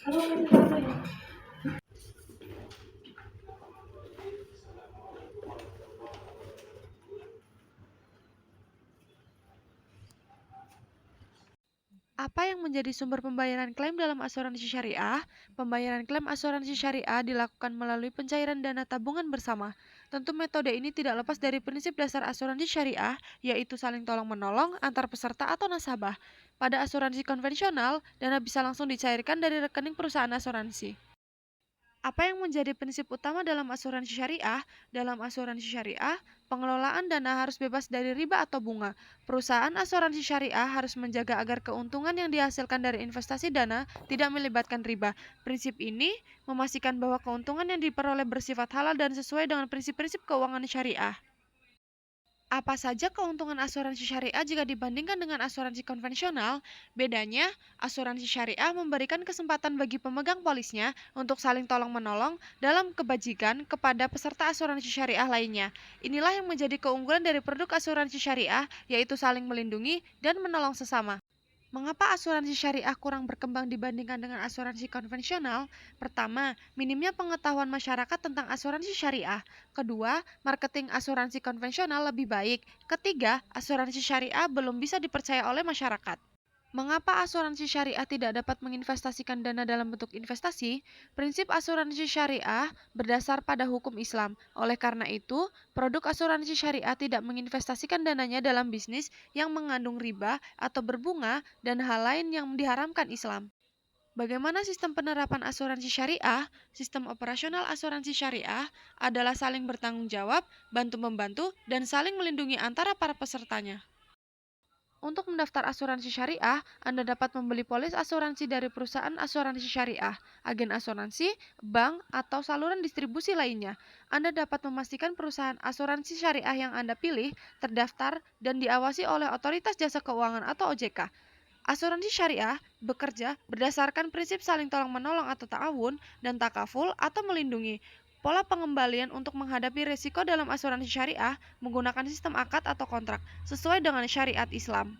Apa yang menjadi sumber pembayaran klaim dalam asuransi syariah? Pembayaran klaim asuransi syariah dilakukan melalui pencairan dana tabungan bersama. Tentu metode ini tidak lepas dari prinsip dasar asuransi syariah, yaitu saling tolong-menolong antar peserta atau nasabah. Pada asuransi konvensional, dana bisa langsung dicairkan dari rekening perusahaan asuransi. Apa yang menjadi prinsip utama dalam asuransi syariah? Dalam asuransi syariah, pengelolaan dana harus bebas dari riba atau bunga. Perusahaan asuransi syariah harus menjaga agar keuntungan yang dihasilkan dari investasi dana tidak melibatkan riba. Prinsip ini memastikan bahwa keuntungan yang diperoleh bersifat halal dan sesuai dengan prinsip-prinsip keuangan syariah. Apa saja keuntungan asuransi syariah jika dibandingkan dengan asuransi konvensional? Bedanya, asuransi syariah memberikan kesempatan bagi pemegang polisnya untuk saling tolong-menolong dalam kebajikan kepada peserta asuransi syariah lainnya. Inilah yang menjadi keunggulan dari produk asuransi syariah, yaitu saling melindungi dan menolong sesama. Mengapa asuransi syariah kurang berkembang dibandingkan dengan asuransi konvensional? Pertama, minimnya pengetahuan masyarakat tentang asuransi syariah. Kedua, marketing asuransi konvensional lebih baik. Ketiga, asuransi syariah belum bisa dipercaya oleh masyarakat. Mengapa asuransi syariah tidak dapat menginvestasikan dana dalam bentuk investasi? Prinsip asuransi syariah berdasar pada hukum Islam. Oleh karena itu, produk asuransi syariah tidak menginvestasikan dananya dalam bisnis yang mengandung riba atau berbunga dan hal lain yang diharamkan Islam. Bagaimana sistem penerapan asuransi syariah? Sistem operasional asuransi syariah adalah saling bertanggung jawab, bantu-membantu, dan saling melindungi antara para pesertanya. Untuk mendaftar asuransi syariah, Anda dapat membeli polis asuransi dari perusahaan asuransi syariah, agen asuransi, bank, atau saluran distribusi lainnya. Anda dapat memastikan perusahaan asuransi syariah yang Anda pilih terdaftar dan diawasi oleh Otoritas Jasa Keuangan atau OJK. Asuransi syariah bekerja berdasarkan prinsip saling tolong-menolong atau ta'awun dan takaful atau melindungi. Pola pengembalian untuk menghadapi risiko dalam asuransi syariah menggunakan sistem akad atau kontrak sesuai dengan syariat Islam.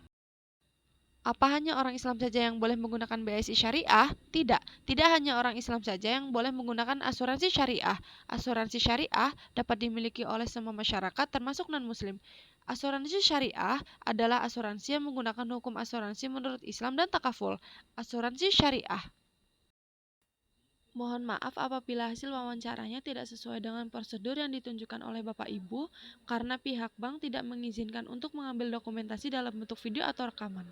Apa hanya orang Islam saja yang boleh menggunakan BSI syariah? Tidak, tidak hanya orang Islam saja yang boleh menggunakan asuransi syariah. Asuransi syariah dapat dimiliki oleh semua masyarakat termasuk non-muslim. Asuransi syariah adalah asuransi yang menggunakan hukum asuransi menurut Islam dan takaful. Asuransi syariah. Mohon maaf apabila hasil wawancaranya tidak sesuai dengan prosedur yang ditunjukkan oleh Bapak Ibu karena pihak bank tidak mengizinkan untuk mengambil dokumentasi dalam bentuk video atau rekaman.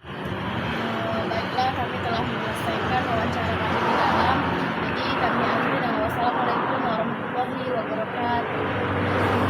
Baiklah, kami telah menyelesaikan wawancara kami di dalam. Jadi kami akhiri dengan wassalamualaikum warahmatullahi wabarakatuh.